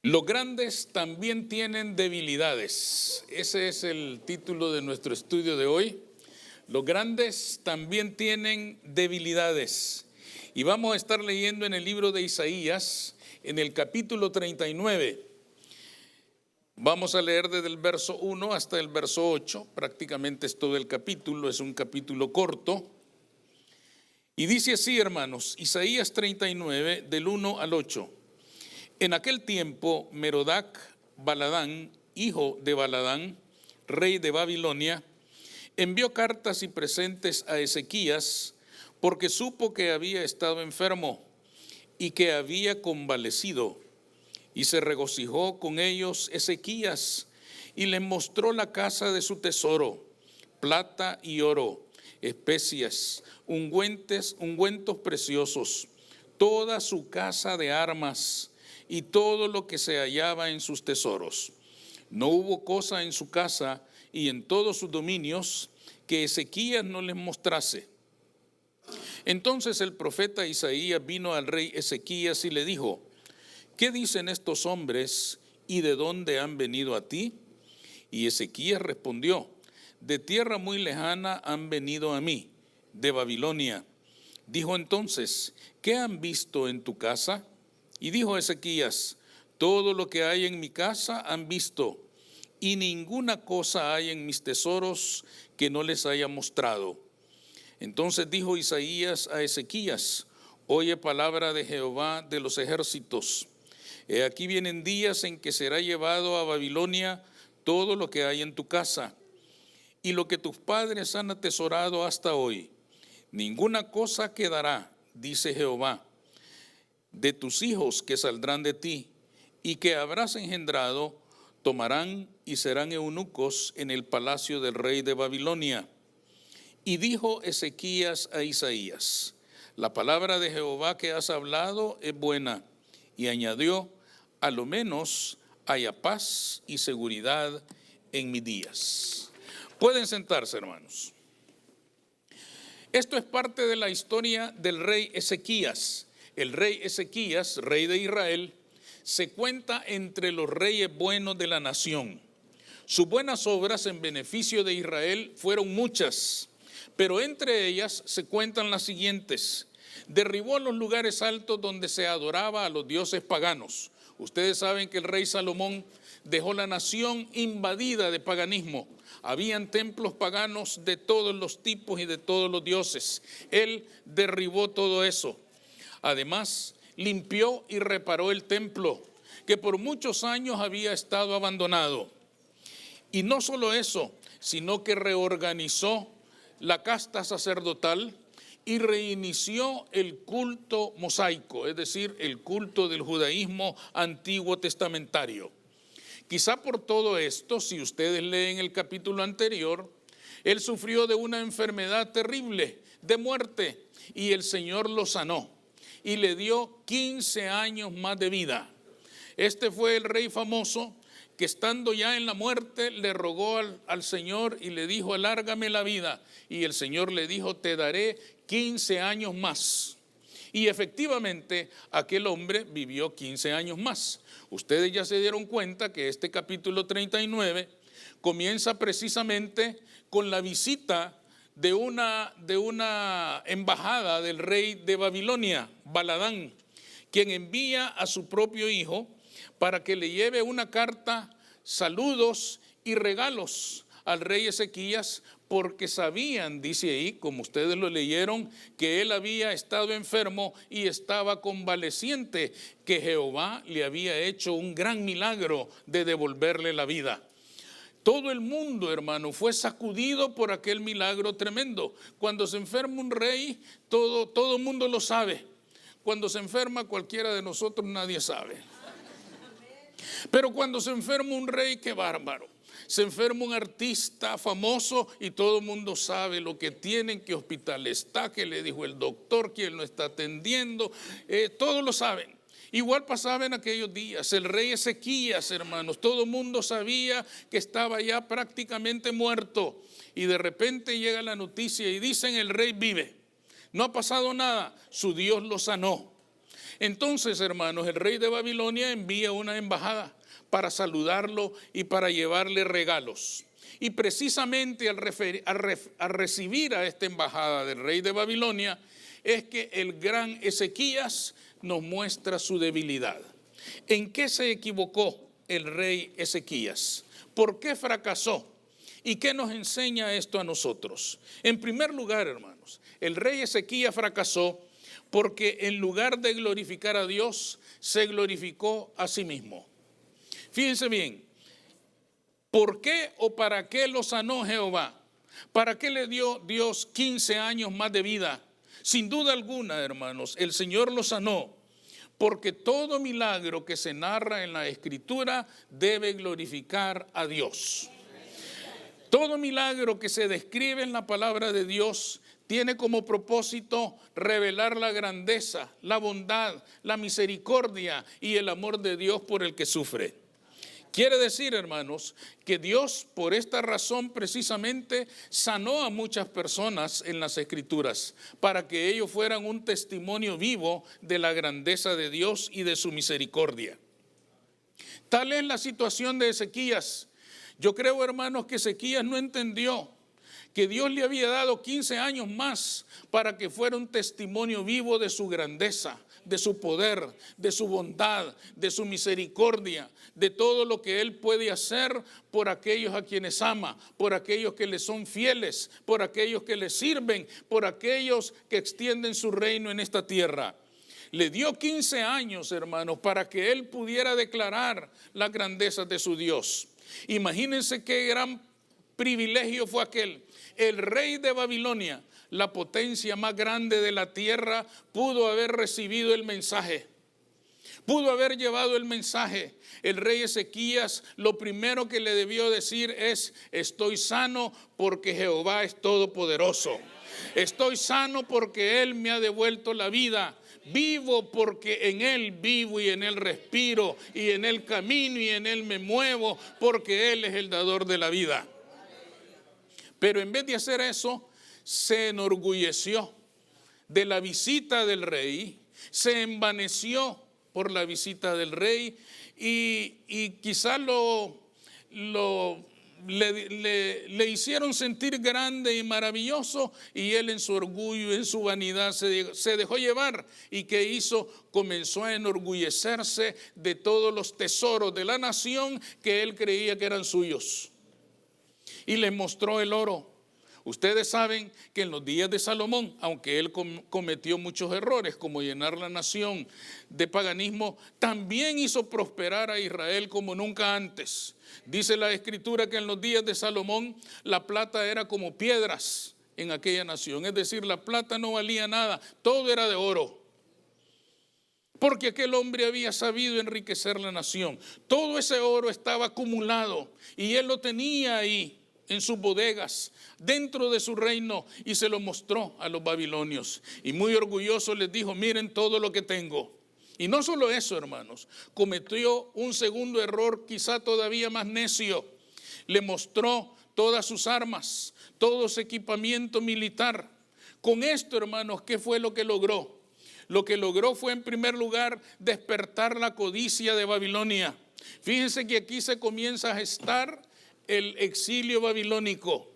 Los grandes también tienen debilidades. Ese es el título de nuestro estudio de hoy. Los grandes también tienen debilidades. Y vamos a estar leyendo en el libro de Isaías, en el capítulo 39. Vamos a leer desde el verso 1 hasta el verso 8. Prácticamente es todo el capítulo, es un capítulo corto. Y dice así, hermanos, Isaías 39, del 1 al 8. En aquel tiempo, Merodac Baladán, hijo de Baladán, rey de Babilonia, envió cartas y presentes a Ezequías porque supo que había estado enfermo y que había convalecido. Y se regocijó con ellos Ezequías y les mostró la casa de su tesoro, plata y oro, especias, ungüentos preciosos, toda su casa de armas y todo lo que se hallaba en sus tesoros. No hubo cosa en su casa y en todos sus dominios que Ezequías no les mostrase. Entonces el profeta Isaías vino al rey Ezequías y le dijo: ¿qué dicen estos hombres y de dónde han venido a ti? Y Ezequías respondió: de tierra muy lejana han venido a mí, de Babilonia. Dijo entonces: ¿qué han visto en tu casa? Y dijo Ezequías: todo lo que hay en mi casa han visto, y ninguna cosa hay en mis tesoros que no les haya mostrado. Entonces dijo Isaías a Ezequías: oye palabra de Jehová de los ejércitos. He aquí vienen días en que será llevado a Babilonia todo lo que hay en tu casa, y lo que tus padres han atesorado hasta hoy. Ninguna cosa quedará, dice Jehová, de tus hijos que saldrán de ti y que habrás engendrado, tomarán y serán eunucos en el palacio del rey de Babilonia. Y dijo Ezequías a Isaías: la palabra de Jehová que has hablado es buena. Y añadió: a lo menos haya paz y seguridad en mis días. Pueden sentarse, hermanos. Esto es parte de la historia del rey Ezequías. El rey Ezequías, rey de Israel, se cuenta entre los reyes buenos de la nación. Sus buenas obras en beneficio de Israel fueron muchas, pero entre ellas se cuentan las siguientes: derribó los lugares altos donde se adoraba a los dioses paganos. Ustedes saben que el rey Salomón dejó la nación invadida de paganismo. Habían templos paganos de todos los tipos y de todos los dioses. Él derribó todo eso. Además, limpió y reparó el templo, que por muchos años había estado abandonado. Y no solo eso, sino que reorganizó la casta sacerdotal y reinició el culto mosaico, es decir, el culto del judaísmo antiguo testamentario. Quizá por todo esto, si ustedes leen el capítulo anterior, él sufrió de una enfermedad terrible, de muerte, y el Señor lo sanó y le dio 15 años más de vida. Este fue el rey famoso que, estando ya en la muerte, le rogó al Señor y le dijo: alárgame la vida. Y el Señor le dijo: te daré 15 años más. Y efectivamente aquel hombre vivió 15 años más. Ustedes ya se dieron cuenta que este capítulo 39 comienza precisamente con la visita de una embajada del rey de Babilonia, Baladán, quien envía a su propio hijo para que le lleve una carta, saludos y regalos al rey Ezequías, porque sabían, dice ahí, como ustedes lo leyeron, que él había estado enfermo y estaba convaleciente, que Jehová le había hecho un gran milagro de devolverle la vida. Todo el mundo, hermano, fue sacudido por aquel milagro tremendo. Cuando se enferma un rey, todo el mundo lo sabe. Cuando se enferma cualquiera de nosotros, nadie sabe. Pero cuando se enferma un rey, qué bárbaro. Se enferma un artista famoso y todo el mundo sabe lo que tienen, qué hospital está, qué le dijo el doctor, quién lo está atendiendo, todos lo saben. Igual pasaba en aquellos días. El rey Ezequías, hermanos, todo el mundo sabía que estaba ya prácticamente muerto. Y de repente llega la noticia y dicen: el rey vive. No ha pasado nada, su Dios lo sanó. Entonces, hermanos, el rey de Babilonia envía una embajada para saludarlo y para llevarle regalos. Y precisamente al recibir a esta embajada del rey de Babilonia, es que el gran Ezequías nos muestra su debilidad. ¿En qué se equivocó el rey Ezequías? ¿Por qué fracasó? ¿Y qué nos enseña esto a nosotros? En primer lugar, hermanos, el rey Ezequías fracasó porque en lugar de glorificar a Dios, se glorificó a sí mismo. Fíjense bien, ¿por qué o para qué lo sanó Jehová? ¿Para qué le dio Dios 15 años más de vida? Sin duda alguna, hermanos, el Señor lo sanó porque todo milagro que se narra en la Escritura debe glorificar a Dios. Todo milagro que se describe en la palabra de Dios tiene como propósito revelar la grandeza, la bondad, la misericordia y el amor de Dios por el que sufre. Quiere decir, hermanos, que Dios por esta razón precisamente sanó a muchas personas en las Escrituras para que ellos fueran un testimonio vivo de la grandeza de Dios y de su misericordia. Tal es la situación de Ezequías. Yo creo, hermanos, que Ezequías no entendió que Dios le había dado 15 años más para que fuera un testimonio vivo de su grandeza, de su poder, de su bondad, de su misericordia, de todo lo que Él puede hacer por aquellos a quienes ama, por aquellos que le son fieles, por aquellos que le sirven, por aquellos que extienden su reino en esta tierra. Le dio 15 años, hermanos, para que Él pudiera declarar las grandezas de su Dios. Imagínense qué gran privilegio fue aquel. El rey de Babilonia, la potencia más grande de la tierra, pudo haber recibido el mensaje. Pudo haber llevado el mensaje. El rey Ezequías lo primero que le debió decir es: estoy sano porque Jehová es todopoderoso. Estoy sano porque Él me ha devuelto la vida. Vivo porque en Él vivo y en Él respiro y en Él camino y en Él me muevo porque Él es el dador de la vida. Pero en vez de hacer eso, se enorgulleció de la visita del rey, se envaneció por la visita del rey y quizás le hicieron sentir grande y maravilloso, y él en su orgullo, en su vanidad se dejó llevar. ¿Y qué hizo? Comenzó a enorgullecerse de todos los tesoros de la nación que él creía que eran suyos. Y les mostró el oro. Ustedes saben que en los días de Salomón, aunque él cometió muchos errores, como llenar la nación de paganismo, también hizo prosperar a Israel como nunca antes. Dice la Escritura que en los días de Salomón la plata era como piedras en aquella nación. Es decir, la plata no valía nada, todo era de oro. Porque aquel hombre había sabido enriquecer la nación. Todo ese oro estaba acumulado y él lo tenía ahí en sus bodegas, dentro de su reino, y se lo mostró a los babilonios. Y muy orgulloso les dijo: miren todo lo que tengo. Y no solo eso, hermanos, cometió un segundo error quizá todavía más necio. Le mostró todas sus armas, todo su equipamiento militar. Con esto, hermanos, ¿qué fue lo que logró? Lo que logró fue, en primer lugar, despertar la codicia de Babilonia. Fíjense que aquí se comienza a gestar el exilio babilónico.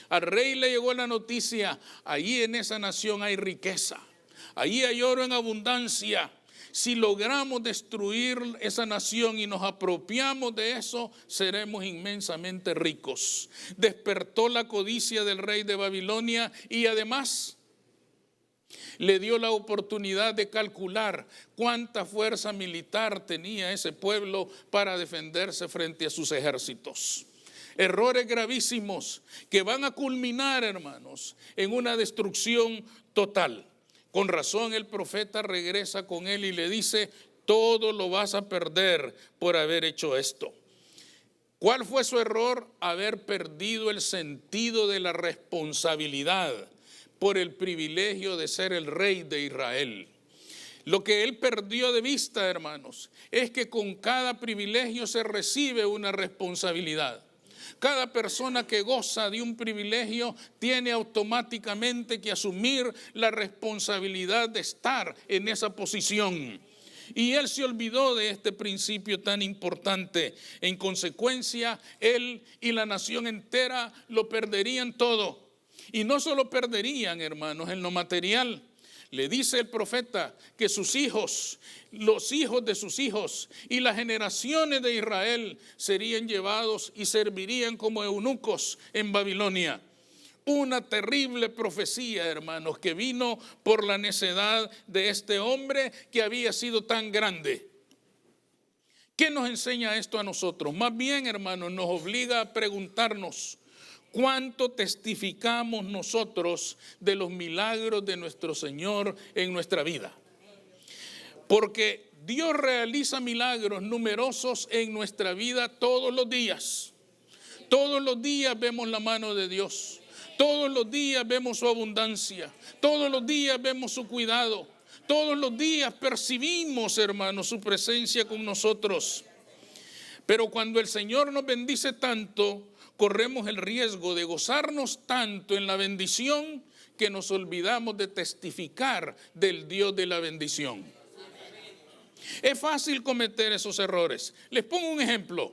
Al rey le llegó la noticia: allí en esa nación hay riqueza, allí hay oro en abundancia. Si logramos destruir esa nación y nos apropiamos de eso, seremos inmensamente ricos. Despertó la codicia del rey de Babilonia y además le dio la oportunidad de calcular cuánta fuerza militar tenía ese pueblo para defenderse frente a sus ejércitos. Errores gravísimos que van a culminar, hermanos, en una destrucción total. Con razón el profeta regresa con él y le dice: todo lo vas a perder por haber hecho esto. ¿Cuál fue su error? Haber perdido el sentido de la responsabilidad por el privilegio de ser el rey de Israel. Lo que él perdió de vista, hermanos, es que con cada privilegio se recibe una responsabilidad. Cada persona que goza de un privilegio tiene automáticamente que asumir la responsabilidad de estar en esa posición. Y él se olvidó de este principio tan importante. En consecuencia, él y la nación entera lo perderían todo. Y no solo perderían, hermanos, en lo material. Le dice el profeta que sus hijos, los hijos de sus hijos y las generaciones de Israel serían llevados y servirían como eunucos en Babilonia. Una terrible profecía, hermanos, que vino por la necedad de este hombre que había sido tan grande. ¿Qué nos enseña esto a nosotros? Más bien, hermanos, nos obliga a preguntarnos, ¿cuánto testificamos nosotros de los milagros de nuestro Señor en nuestra vida? Porque Dios realiza milagros numerosos en nuestra vida todos los días. Todos los días vemos la mano de Dios. Todos los días vemos su abundancia. Todos los días vemos su cuidado. Todos los días percibimos, hermanos, su presencia con nosotros. Pero cuando el Señor nos bendice tanto, corremos el riesgo de gozarnos tanto en la bendición que nos olvidamos de testificar del Dios de la bendición. Es fácil cometer esos errores. Les pongo un ejemplo.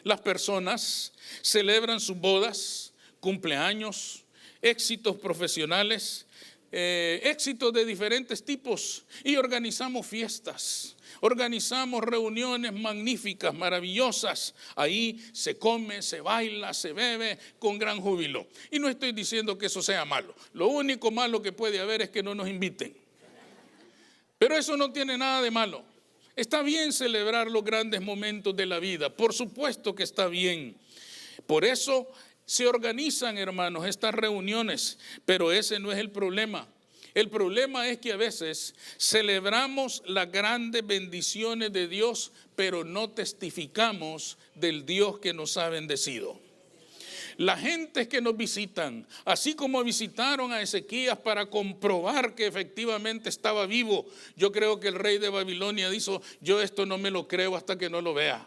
Las personas celebran sus bodas, cumpleaños, éxitos profesionales, éxitos de diferentes tipos y organizamos fiestas. Organizamos reuniones magníficas, maravillosas. Ahí se come, se baila, se bebe con gran júbilo. Y no estoy diciendo que eso sea malo. Lo único malo que puede haber es que no nos inviten. Pero eso no tiene nada de malo. Está bien celebrar los grandes momentos de la vida. Por supuesto que está bien. Por eso se organizan, hermanos, estas reuniones. Pero ese no es el problema. El problema es que a veces celebramos las grandes bendiciones de Dios, pero no testificamos del Dios que nos ha bendecido. Las gentes que nos visitan, así como visitaron a Ezequías para comprobar que efectivamente estaba vivo, yo creo que el rey de Babilonia dijo, yo esto no me lo creo hasta que no lo vea.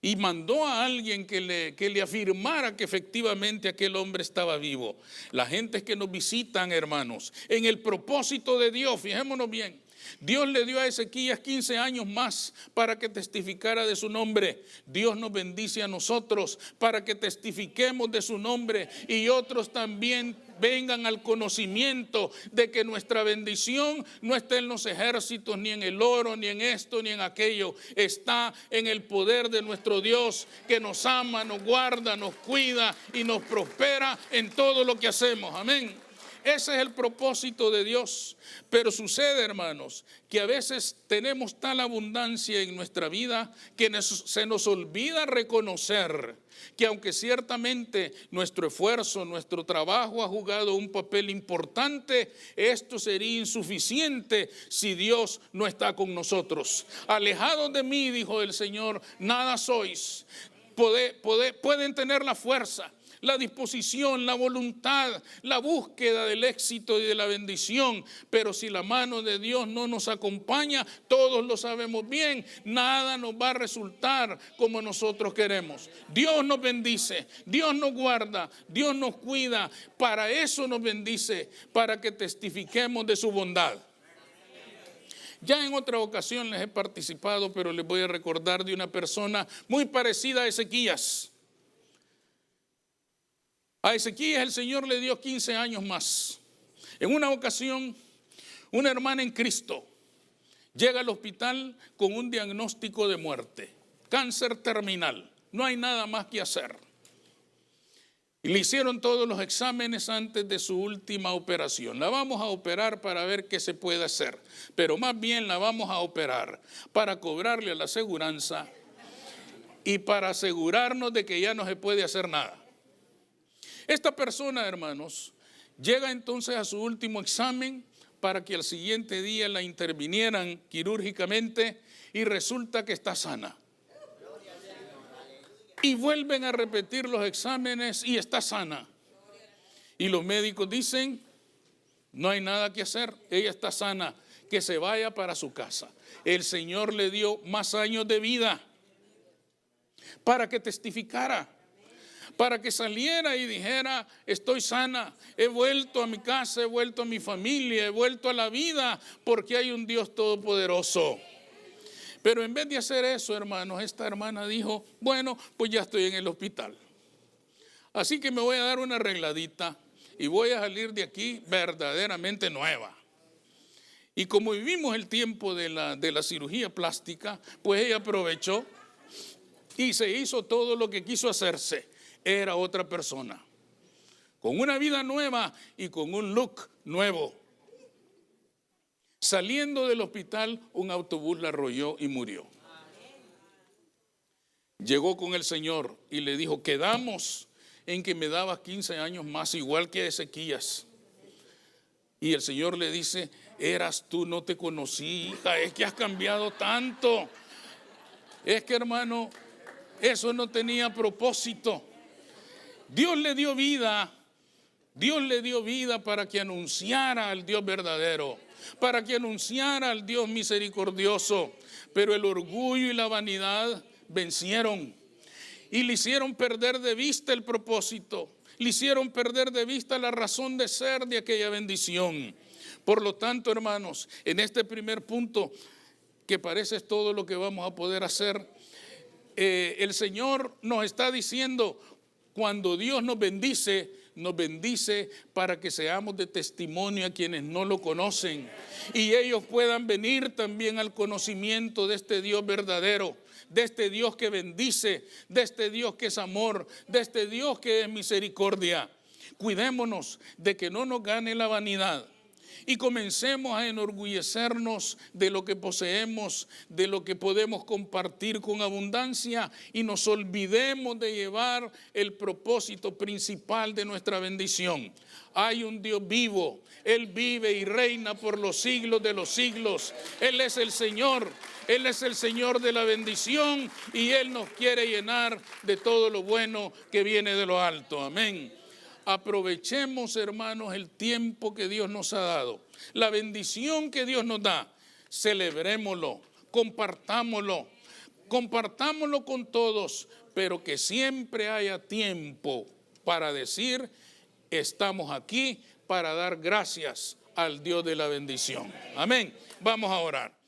Y mandó a alguien que le afirmara que efectivamente aquel hombre estaba vivo. Las gentes que nos visitan, hermanos, en el propósito de Dios, fijémonos bien. Dios le dio a Ezequías 15 años más para que testificara de su nombre. Dios nos bendice a nosotros para que testifiquemos de su nombre y otros también vengan al conocimiento de que nuestra bendición no está en los ejércitos, ni en el oro, ni en esto, ni en aquello. Está en el poder de nuestro Dios que nos ama, nos guarda, nos cuida y nos prospera en todo lo que hacemos. Amén. Ese es el propósito de Dios. Pero sucede, hermanos, que a veces tenemos tal abundancia en nuestra vida que se nos olvida reconocer que aunque ciertamente nuestro esfuerzo, nuestro trabajo ha jugado un papel importante, esto sería insuficiente si Dios no está con nosotros. Alejados de mí, dijo el Señor, nada sois. Pueden tener la fuerza, la disposición, la voluntad, la búsqueda del éxito y de la bendición. Pero si la mano de Dios no nos acompaña, todos lo sabemos bien, nada nos va a resultar como nosotros queremos. Dios nos bendice, Dios nos guarda, Dios nos cuida. Para eso nos bendice, para que testifiquemos de su bondad. Ya en otra ocasión les he participado, pero les voy a recordar de una persona muy parecida a Ezequías. A Ezequías el Señor le dio 15 años más. En una ocasión, una hermana en Cristo llega al hospital con un diagnóstico de muerte, cáncer terminal, no hay nada más que hacer. Y le hicieron todos los exámenes antes de su última operación. La vamos a operar para ver qué se puede hacer, pero más bien la vamos a operar para cobrarle a la aseguranza y para asegurarnos de que ya no se puede hacer nada. Esta persona, hermanos, llega entonces a su último examen para que al siguiente día la intervinieran quirúrgicamente y resulta que está sana. Y vuelven a repetir los exámenes y está sana. Y los médicos dicen, no hay nada que hacer, ella está sana, que se vaya para su casa. El Señor le dio más años de vida para que testificara. para que saliera y dijera: estoy sana, he vuelto a mi casa, he vuelto a mi familia, he vuelto a la vida, porque hay un Dios todopoderoso. Pero en vez de hacer eso, hermanos, esta hermana dijo: bueno, pues ya estoy en el hospital, así que me voy a dar una arregladita y voy a salir de aquí verdaderamente nueva. Y como vivimos el tiempo de la cirugía plástica, pues ella aprovechó y se hizo todo lo que quiso hacerse. Era otra persona, con una vida nueva y con un look nuevo. Saliendo del hospital, un autobús la arrolló y murió. Llegó con el Señor y le dijo: quedamos en que me dabas 15 años más, igual que a Ezequías. Y el Señor le dice: eras tú, no te conocí, hija, es que has cambiado tanto. Es que, hermano, eso no tenía propósito. Dios le dio vida para que anunciara al Dios verdadero, para que anunciara al Dios misericordioso. Pero el orgullo y la vanidad vencieron y le hicieron perder de vista el propósito, le hicieron perder de vista la razón de ser de aquella bendición. Por lo tanto, hermanos, en este primer punto, que parece es todo lo que vamos a poder hacer, el Señor nos está diciendo: cuando Dios nos bendice para que seamos de testimonio a quienes no lo conocen y ellos puedan venir también al conocimiento de este Dios verdadero, de este Dios que bendice, de este Dios que es amor, de este Dios que es misericordia. Cuidémonos de que no nos gane la vanidad y comencemos a enorgullecernos de lo que poseemos, de lo que podemos compartir con abundancia, y nos olvidemos de llevar el propósito principal de nuestra bendición. Hay un Dios vivo, Él vive y reina por los siglos de los siglos. Él es el Señor de la bendición, y Él nos quiere llenar de todo lo bueno que viene de lo alto. Amén. Aprovechemos, hermanos, el tiempo que Dios nos ha dado, la bendición que Dios nos da. Celebrémoslo, compartámoslo con todos, pero que siempre haya tiempo para decir: estamos aquí para dar gracias al Dios de la bendición. Amén. Vamos a orar.